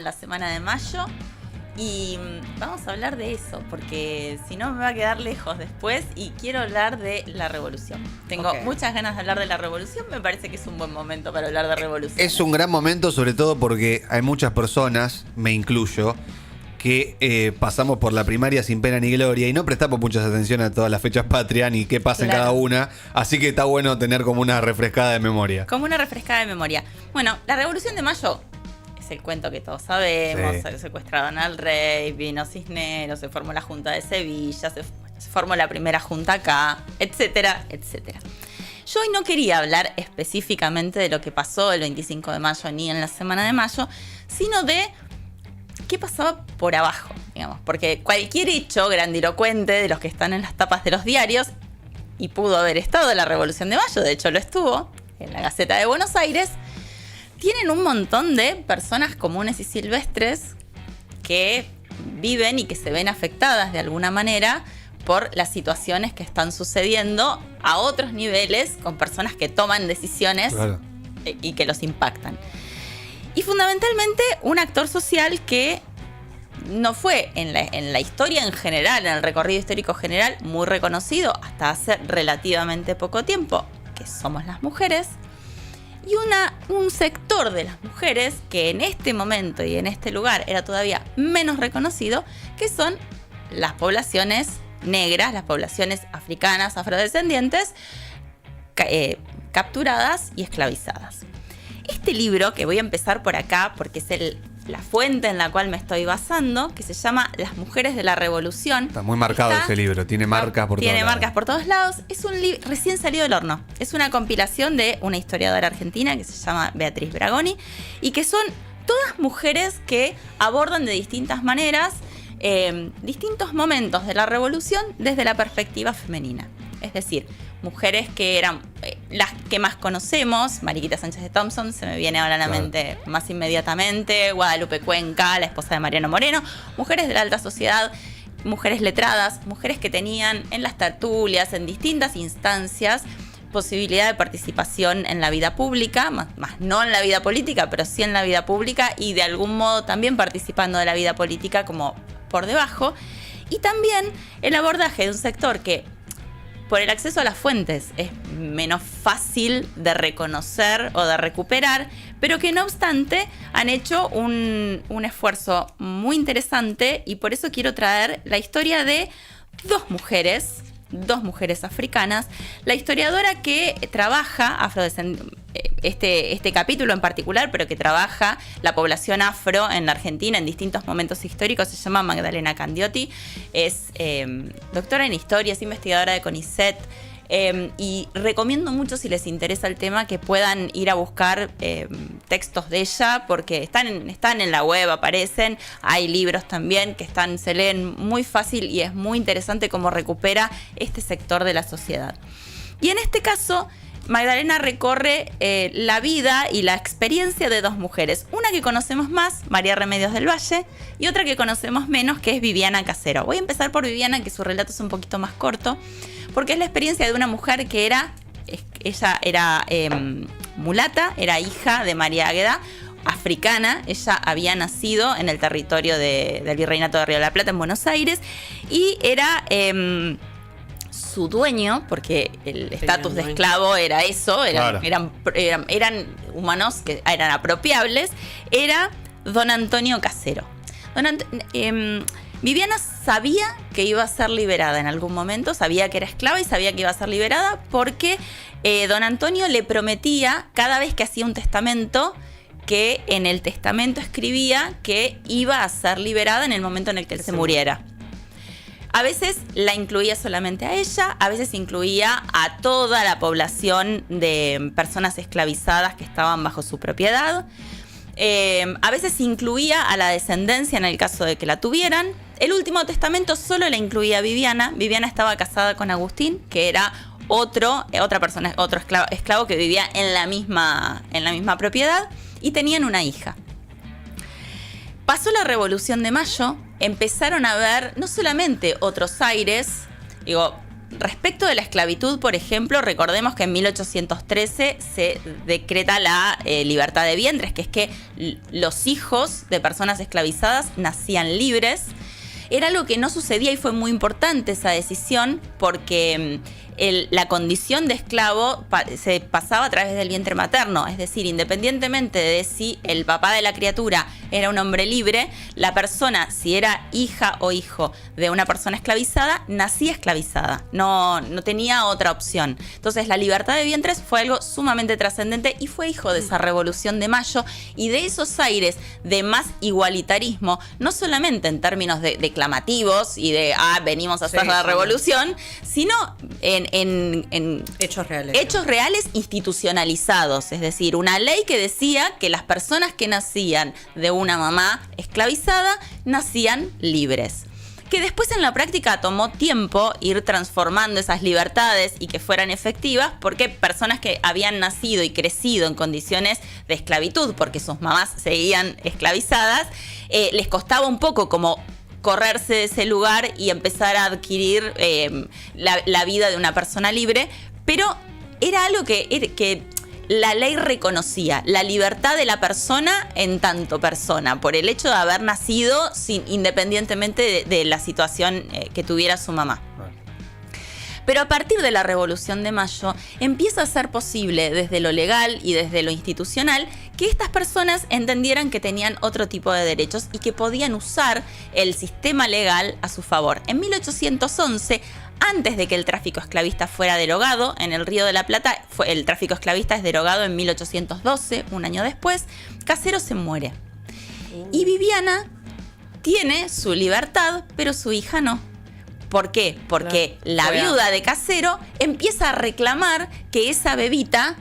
la semana de mayo y vamos a hablar de eso, porque si no me va a quedar lejos después y quiero hablar de la revolución. Tengo muchas ganas de hablar de la revolución, me parece que es un buen momento para hablar de revolución. Es un gran momento, sobre todo porque hay muchas personas, me incluyo, que pasamos por la primaria sin pena ni gloria y no prestamos mucha atención a todas las fechas patrias ni qué pasa en cada una, así que está bueno tener como una refrescada de memoria. Como una refrescada de memoria. Bueno, la Revolución de Mayo es el cuento que todos sabemos, sí. Secuestraron al rey, vino Cisneros, se formó la Junta de Sevilla, se formó la primera junta acá, etcétera, etcétera. Yo hoy no quería hablar específicamente de lo que pasó el 25 de mayo ni en la semana de mayo, sino de qué pasaba por abajo, digamos, porque cualquier hecho grandilocuente de los que están en las tapas de los diarios, y pudo haber estado en la Revolución de Mayo, de hecho lo estuvo, en la Gaceta de Buenos Aires, tienen un montón de personas comunes y silvestres que viven y que se ven afectadas de alguna manera por las situaciones que están sucediendo a otros niveles con personas que toman decisiones, claro, y que los impactan. Y fundamentalmente un actor social que no fue en la historia en general, en el recorrido histórico general, muy reconocido hasta hace relativamente poco tiempo, que somos las mujeres, y un sector de las mujeres que en este momento y en este lugar era todavía menos reconocido, que son las poblaciones negras, las poblaciones africanas, afrodescendientes, capturadas y esclavizadas. Este libro, que voy a empezar por acá porque es la fuente en la cual me estoy basando, que se llama Las Mujeres de la Revolución. Está muy marcado ese libro, tiene marcas por todos lados. Tiene marcas por todos lados. Es un libro recién salido del horno. Es una compilación de una historiadora argentina que se llama Beatriz Bragoni y que son todas mujeres que abordan de distintas maneras distintos momentos de la revolución desde la perspectiva femenina. Es decir, mujeres que eran las que más conocemos, Mariquita Sánchez de Thompson, se me viene ahora a la mente más inmediatamente, Guadalupe Cuenca, la esposa de Mariano Moreno, mujeres de la alta sociedad, mujeres letradas, mujeres que tenían en las tertulias, en distintas instancias, posibilidad de participación en la vida pública, más no en la vida política, pero sí en la vida pública y de algún modo también participando de la vida política como por debajo, y también el abordaje de un sector que por el acceso a las fuentes es menos fácil de reconocer o de recuperar, pero que no obstante han hecho un esfuerzo muy interesante y por eso quiero traer la historia de dos mujeres africanas. La historiadora que trabaja este capítulo en particular, pero que trabaja la población afro en la Argentina en distintos momentos históricos, se llama Magdalena Candiotti, es doctora en historia, es investigadora de CONICET, y recomiendo mucho, si les interesa el tema, que puedan ir a buscar textos de ella, porque están en la web, aparecen, hay libros también que se leen muy fácil y es muy interesante cómo recupera este sector de la sociedad. Y en este caso, Magdalena recorre la vida y la experiencia de dos mujeres. Una que conocemos más, María Remedios del Valle, y otra que conocemos menos, que es Viviana Casero. Voy a empezar por Viviana, que su relato es un poquito más corto, porque es la experiencia de una mujer que ella era mulata, era hija de María Águeda, africana. Ella había nacido en el territorio del Virreinato de Río de la Plata, en Buenos Aires, y era su dueño, porque el estatus de esclavo era eso, eran humanos que eran apropiables, era don Antonio Casero. Viviana sabía que iba a ser liberada en algún momento, sabía que era esclava y sabía que iba a ser liberada porque don Antonio le prometía, cada vez que hacía un testamento, que en el testamento escribía que iba a ser liberada en el momento en el que él se muriera. A veces la incluía solamente a ella, a veces incluía a toda la población de personas esclavizadas que estaban bajo su propiedad. A veces incluía a la descendencia en el caso de que la tuvieran. El último testamento solo la incluía a Viviana. Viviana estaba casada con Agustín, que era otro esclavo que vivía en la misma propiedad, y tenían una hija. Pasó la Revolución de Mayo, empezaron a ver no solamente otros aires, Respecto de la esclavitud, por ejemplo, recordemos que en 1813 se decreta la libertad de vientres, que es que los hijos de personas esclavizadas nacían libres. Era algo que no sucedía y fue muy importante esa decisión porque la condición de esclavo se pasaba a través del vientre materno. Es decir, independientemente de si el papá de la criatura era un hombre libre, la persona, si era hija o hijo de una persona esclavizada, nacía esclavizada. No tenía otra opción. Entonces, la libertad de vientres fue algo sumamente trascendente y fue hijo de esa Revolución de Mayo y de esos aires de más igualitarismo, no solamente en términos declamativos y de, venimos a hacer la revolución, sino en hechos reales. Hechos reales institucionalizados, es decir, una ley que decía que las personas que nacían de una mamá esclavizada nacían libres. Que después en la práctica tomó tiempo ir transformando esas libertades y que fueran efectivas, porque personas que habían nacido y crecido en condiciones de esclavitud, porque sus mamás seguían esclavizadas, les costaba un poco como correrse de ese lugar y empezar a adquirir la vida de una persona libre, pero era algo que la ley reconocía, la libertad de la persona en tanto persona, por el hecho de haber nacido independientemente de la situación que tuviera su mamá. Pero a partir de la Revolución de Mayo empieza a ser posible desde lo legal y desde lo institucional que estas personas entendieran que tenían otro tipo de derechos y que podían usar el sistema legal a su favor. En 1811, antes de que el tráfico esclavista fuera derogado, en el Río de la Plata, el tráfico esclavista es derogado en 1812, un año después, Casero se muere. Y Viviana tiene su libertad, pero su hija no. ¿Por qué? Porque la viuda de Casero empieza a reclamar que esa bebita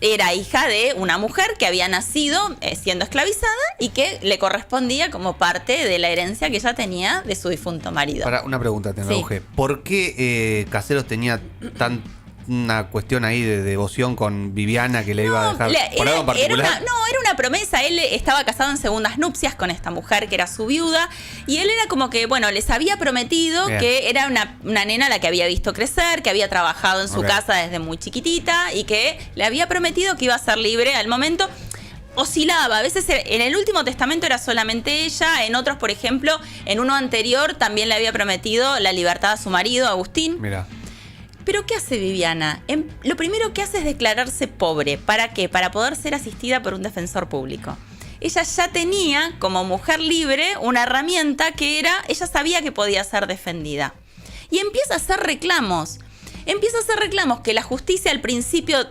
era hija de una mujer que había nacido siendo esclavizada y que le correspondía como parte de la herencia que ella tenía de su difunto marido. Para una pregunta, Auge. ¿Por qué Caseros tenía una cuestión ahí de devoción con Viviana que le iba a dejar por algo en particular? Era una promesa. Él estaba casado en segundas nupcias con esta mujer que era su viuda y él era como que, les había prometido que era una nena a la que había visto crecer, que había trabajado en su casa desde muy chiquitita y que le había prometido que iba a ser libre al momento. Oscilaba, a veces en el último testamento era solamente ella, en otros, por ejemplo, en uno anterior también le había prometido la libertad a su marido, Agustín. Mira. ¿Pero qué hace Viviana? Lo primero que hace es declararse pobre. ¿Para qué? Para poder ser asistida por un defensor público. Ella ya tenía, como mujer libre, una herramienta que era, ella sabía que podía ser defendida. Y empieza a hacer reclamos. Que la justicia al principio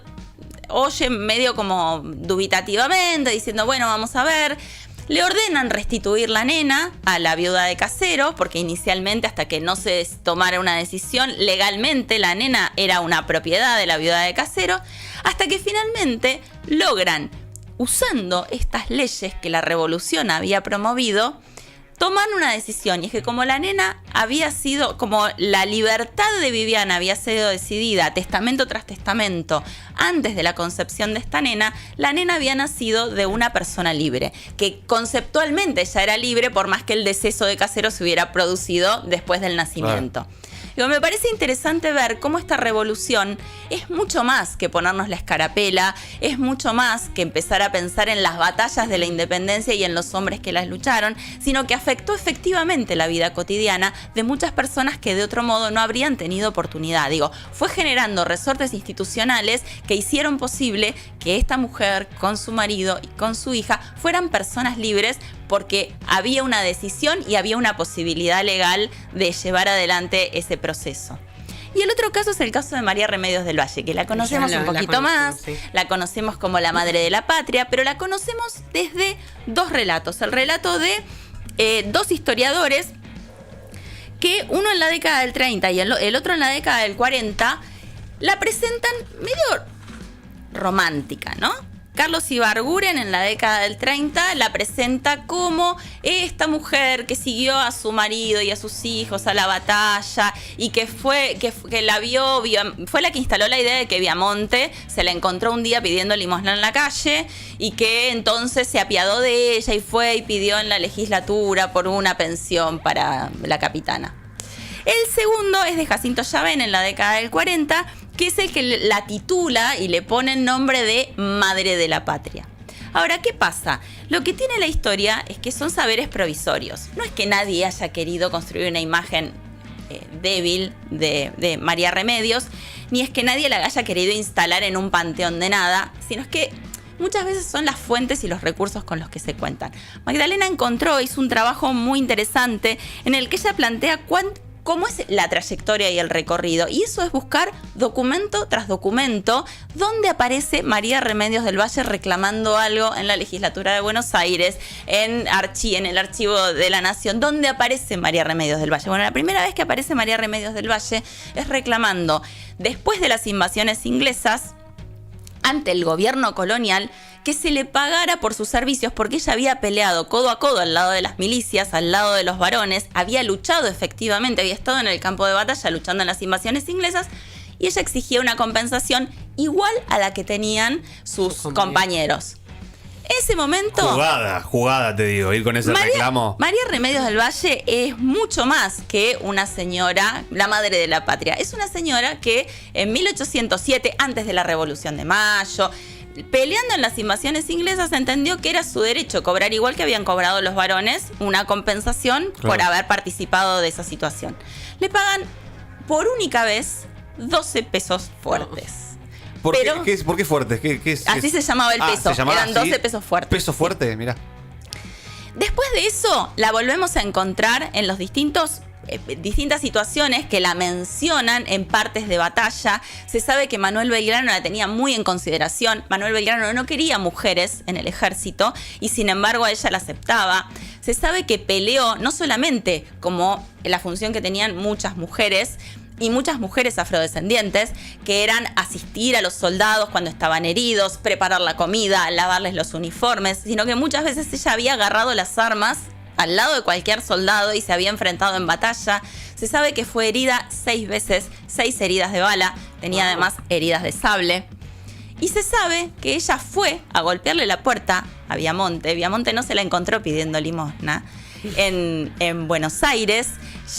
oye medio como dubitativamente, diciendo, vamos a ver. Le ordenan restituir la nena a la viuda de Casero, porque inicialmente, hasta que no se tomara una decisión, legalmente la nena era una propiedad de la viuda de Casero, hasta que finalmente logran, usando estas leyes que la revolución había promovido, tomar una decisión. Y es que como la nena como la libertad de Viviana había sido decidida testamento tras testamento antes de la concepción de esta nena, la nena había nacido de una persona libre, que conceptualmente ya era libre por más que el deceso de Casero se hubiera producido después del nacimiento. Me parece interesante ver cómo esta revolución es mucho más que ponernos la escarapela, es mucho más que empezar a pensar en las batallas de la independencia y en los hombres que las lucharon, sino que afectó efectivamente la vida cotidiana de muchas personas que de otro modo no habrían tenido oportunidad. Fue generando resortes institucionales que hicieron posible que esta mujer con su marido y con su hija fueran personas libres, porque había una decisión y había una posibilidad legal de llevar adelante ese proceso. Y el otro caso es el caso de María Remedios del Valle, que la conocemos un poquito más, la conocemos como la madre de la patria, pero la conocemos desde dos relatos. El relato de dos historiadores, que uno en la década del 30 y el otro en la década del 40, la presentan medio romántica, ¿no? Carlos Ibarguren en la década del 30 la presenta como esta mujer que siguió a su marido y a sus hijos a la batalla y que la vio, fue la que instaló la idea de que Viamonte se la encontró un día pidiendo limosna en la calle y que entonces se apiadó de ella y fue y pidió en la legislatura por una pensión para la capitana. El segundo es de Jacinto Llavén en la década del 40, que es el que la titula y le pone el nombre de Madre de la Patria. Ahora, ¿qué pasa? Lo que tiene la historia es que son saberes provisorios. No es que nadie haya querido construir una imagen débil de María Remedios, ni es que nadie la haya querido instalar en un panteón de nada, sino es que muchas veces son las fuentes y los recursos con los que se cuentan. Magdalena hizo un trabajo muy interesante en el que ella plantea cómo es la trayectoria y el recorrido. Y eso es buscar documento tras documento donde aparece María Remedios del Valle reclamando algo en la legislatura de Buenos Aires, en el Archivo de la Nación, donde aparece María Remedios del Valle. Bueno, la primera vez que aparece María Remedios del Valle es reclamando, después de las invasiones inglesas, ante el gobierno colonial, que se le pagara por sus servicios, porque ella había peleado codo a codo al lado de las milicias, al lado de los varones, había luchado efectivamente, había estado en el campo de batalla luchando en las invasiones inglesas, y ella exigía una compensación igual a la que tenían sus compañeros. Ese momento... Jugada, te digo, ir con ese reclamo. María Remedios del Valle es mucho más que una señora, la madre de la patria. Es una señora que en 1807, antes de la Revolución de Mayo, peleando en las invasiones inglesas, entendió que era su derecho cobrar, igual que habían cobrado los varones, una compensación por haber participado de esa situación. Le pagan por única vez 12 pesos fuertes. ¿Por qué fuertes? ¿Qué es? Así se llamaba el peso. Eran 12 pesos fuertes. ¿Peso fuerte? Mirá. Después de eso, la volvemos a encontrar en los distintas situaciones que la mencionan en partes de batalla. Se sabe que Manuel Belgrano la tenía muy en consideración. Manuel Belgrano no quería mujeres en el ejército y sin embargo a ella la aceptaba. Se sabe que peleó no solamente como la función que tenían muchas mujeres, y muchas mujeres afrodescendientes, que eran asistir a los soldados cuando estaban heridos, preparar la comida, lavarles los uniformes, sino que muchas veces ella había agarrado las armas al lado de cualquier soldado y se había enfrentado en batalla. Se sabe que fue herida 6 veces, 6 heridas de bala, tenía además heridas de sable. Y se sabe que ella fue a golpearle la puerta a Viamonte. Viamonte no se la encontró pidiendo limosna. En Buenos Aires,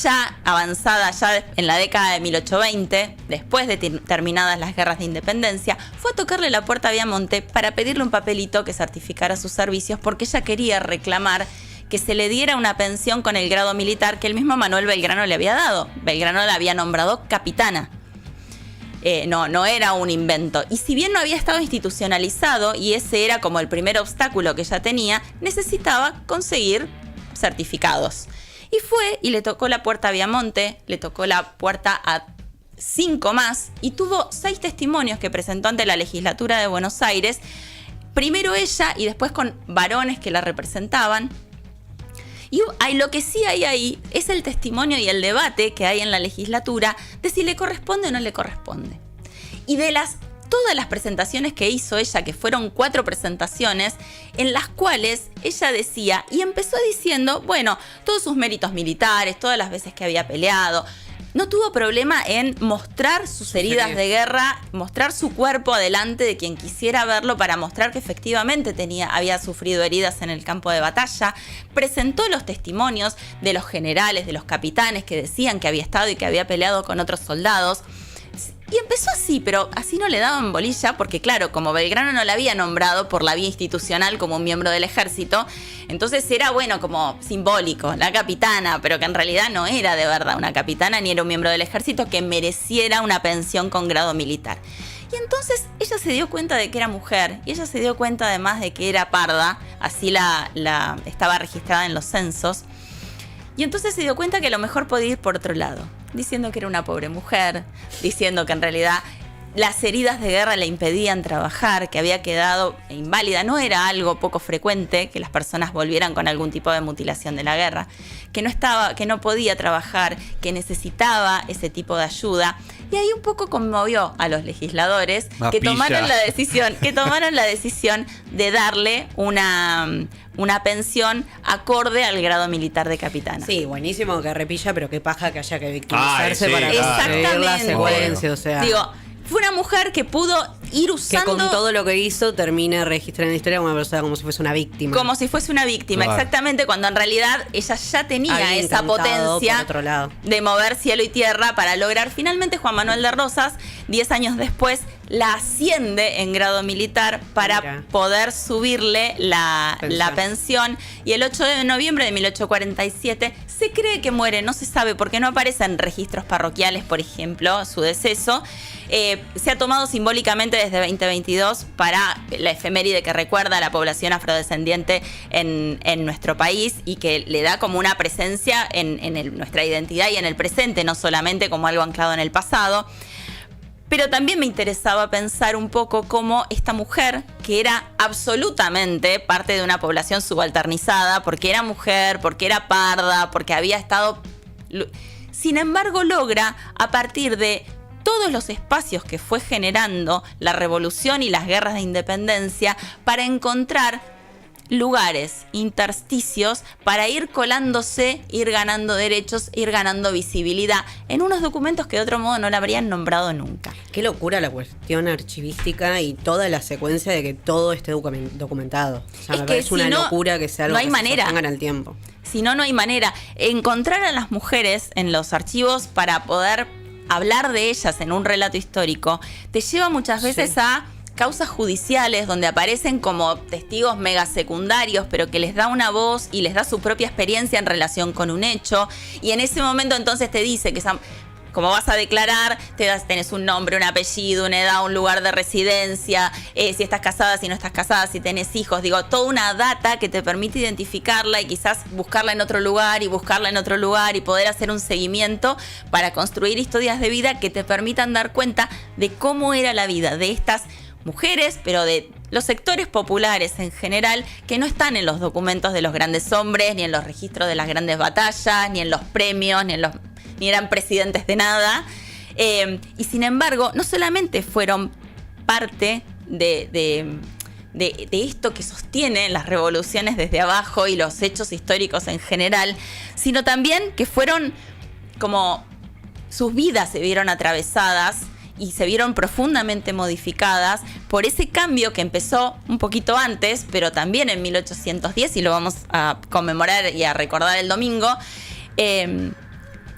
ya avanzada, ya en la década de 1820, después de terminadas las guerras de independencia, fue a tocarle la puerta a Viamonte para pedirle un papelito que certificara sus servicios, porque ella quería reclamar que se le diera una pensión con el grado militar que el mismo Manuel Belgrano le había dado. Belgrano la había nombrado capitana. No era un invento. Y si bien no había estado institucionalizado, y ese era como el primer obstáculo que ella tenía, necesitaba conseguir certificados. Y fue y le tocó la puerta a Viamonte, le tocó la puerta a 5 más, y tuvo 6 testimonios que presentó ante la legislatura de Buenos Aires, primero ella y después con varones que la representaban. Y lo que sí hay ahí es el testimonio y el debate que hay en la legislatura de si le corresponde o no le corresponde. Y de todas las presentaciones que hizo ella, que fueron 4 presentaciones, en las cuales ella decía, y empezó diciendo, bueno, todos sus méritos militares, todas las veces que había peleado, no tuvo problema en mostrar sus heridas de guerra, mostrar su cuerpo adelante de quien quisiera verlo para mostrar que efectivamente había sufrido heridas en el campo de batalla. Presentó los testimonios de los generales, de los capitanes que decían que había estado y que había peleado con otros soldados. Y empezó así, pero así no le daban bolilla, porque claro, como Belgrano no la había nombrado por la vía institucional como un miembro del ejército, entonces era como simbólico, la capitana, pero que en realidad no era de verdad una capitana ni era un miembro del ejército que mereciera una pensión con grado militar. Y entonces ella se dio cuenta de que era mujer, y ella se dio cuenta además de que era parda, así la estaba registrada en los censos, y entonces se dio cuenta que a lo mejor podía ir por otro lado, diciendo que era una pobre mujer, diciendo que en realidad las heridas de guerra le impedían trabajar, que había quedado inválida. No era algo poco frecuente que las personas volvieran con algún tipo de mutilación de la guerra, que no podía trabajar, que necesitaba ese tipo de ayuda. Y ahí un poco conmovió a los legisladores que tomaron la decisión de darle una pensión acorde al grado militar de capitana. Sí, buenísimo que repilla, pero qué paja que haya que victimizarse para exactamente conseguir la secuencia, o sea. Digo, fue una mujer que pudo, ir Que usando... con todo lo que hizo termina registrando la historia como una persona como si fuese una víctima. Como si fuese una víctima, Claro. exactamente, cuando en realidad ella ya tenía Había esa encantado potencia por otro lado. de mover cielo y tierra para lograr. Finalmente Juan Manuel de Rosas, 10 años después, la asciende en grado militar para Mira. poder subirle la pensión. Y el 8 de noviembre de 1847 se cree que muere, no se sabe porque no aparece en registros parroquiales, por ejemplo, su deceso. Se ha tomado simbólicamente desde 2022 para la efeméride que recuerda a la población afrodescendiente en nuestro país y que le da como una presencia en nuestra identidad y en el presente, no solamente como algo anclado en el pasado. Pero también me interesaba pensar un poco cómo esta mujer, que era absolutamente parte de una población subalternizada, porque era mujer, porque era parda, porque había estado... Sin embargo, logra, a partir de todos los espacios que fue generando la revolución y las guerras de independencia, para encontrar lugares, intersticios, para ir colándose, ir ganando derechos, ir ganando visibilidad en unos documentos que de otro modo no la habrían nombrado nunca. Qué locura la cuestión archivística y toda la secuencia de que todo esté documentado. O sea, Es me que parece si una no, locura que sea algo no hay que manera. se sostenga en el tiempo. Si no, no hay manera. Encontrar a las mujeres en los archivos para poder hablar de ellas en un relato histórico te lleva muchas veces a causas judiciales donde aparecen como testigos mega secundarios, pero que les da una voz y les da su propia experiencia en relación con un hecho. Y en ese momento entonces te dice que como vas a declarar, tenés un nombre, un apellido, una edad, un lugar de residencia, si estás casada, si no estás casada, si tenés hijos, digo, toda una data que te permite identificarla y quizás buscarla en otro lugar y buscarla en otro lugar y poder hacer un seguimiento para construir historias de vida que te permitan dar cuenta de cómo era la vida de estas mujeres, pero de los sectores populares en general, que no están en los documentos de los grandes hombres, ni en los registros de las grandes batallas, ni en los premios, ni eran presidentes de nada. Y sin embargo, no solamente fueron parte de esto que sostiene las revoluciones desde abajo y los hechos históricos en general, sino también que fueron como sus vidas se vieron atravesadas y se vieron profundamente modificadas por ese cambio que empezó un poquito antes, pero también en 1810, y lo vamos a conmemorar y a recordar el domingo,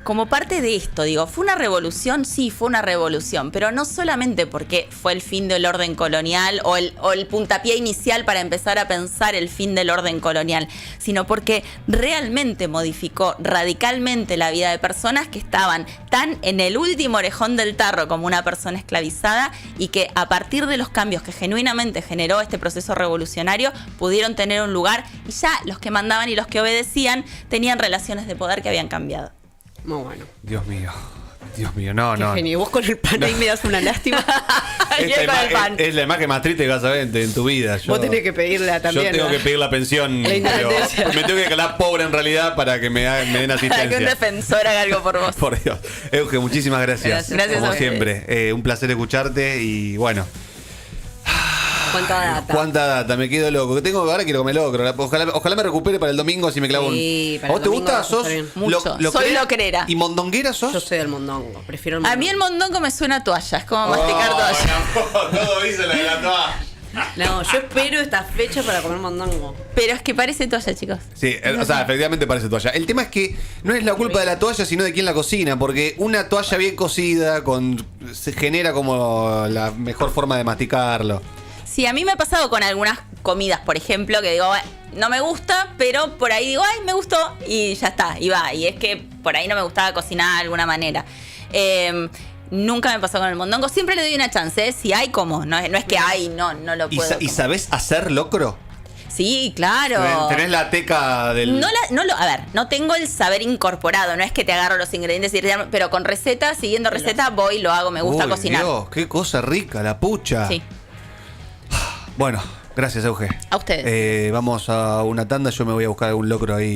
como parte de esto, digo, ¿fue una revolución? Sí, fue una revolución, pero no solamente porque fue el fin del orden colonial o el puntapié inicial para empezar a pensar el fin del orden colonial, sino porque realmente modificó radicalmente la vida de personas que estaban tan en el último orejón del tarro como una persona esclavizada y que a partir de los cambios que genuinamente generó este proceso revolucionario pudieron tener un lugar y ya los que mandaban y los que obedecían tenían relaciones de poder que habían cambiado. Muy bueno. Dios mío, no, Qué no. genio. Vos con el pan ahí me das una lástima. Y él con el pan. Es la imagen más triste que vas a ver en tu vida. Vos tenés que pedirla también. Yo tengo ¿no? que pedir la pensión, La pero independencia. me tengo que quedar pobre en realidad para que me den Para que un asistencia. defensor haga algo por vos. Por Dios. Euge, muchísimas gracias. Gracias Como a ustedes. siempre. Un placer escucharte y bueno. ¿Cuánta data? ¿Cuánta data? Me quedo loco. Ahora quiero comer locro. Ojalá me recupere para el domingo si me clavo Sí, un. para ¿A vos el te domingo gusta? vas a ¿Sos estar bien. Mucho. Soy locrera. ¿Y mondonguera sos? Yo soy del mondongo. Prefiero el A mondongo. mí el mondongo me suena a toalla, es como masticar toalla. Todo dice la de la toalla. No, yo espero esta fecha para comer mondongo. Pero es que parece toalla, chicos. Sí, o sea, efectivamente parece toalla. El tema es que no es la culpa de la toalla, sino de quién la cocina, porque una toalla bien cocida se genera como la mejor forma de masticarlo. Sí, a mí me ha pasado con algunas comidas, por ejemplo, que digo, no me gusta, pero por ahí digo, ay, me gustó, y ya está, y va. Y es que por ahí no me gustaba cocinar de alguna manera. Nunca me pasó con el mondongo. Siempre le doy una chance, ¿eh? Si hay, como. No es que hay, no lo puedo. ¿Y comer. sabés hacer locro? Sí, claro. Tenés la teca del. A ver, no tengo el saber incorporado, no es que te agarro los ingredientes y pero con receta, siguiendo receta, voy, lo hago, me gusta Uy, cocinar. Dios, qué cosa rica, la pucha. Sí. Bueno, gracias, Euge. A ustedes. Vamos a una tanda, yo me voy a buscar algún locro ahí.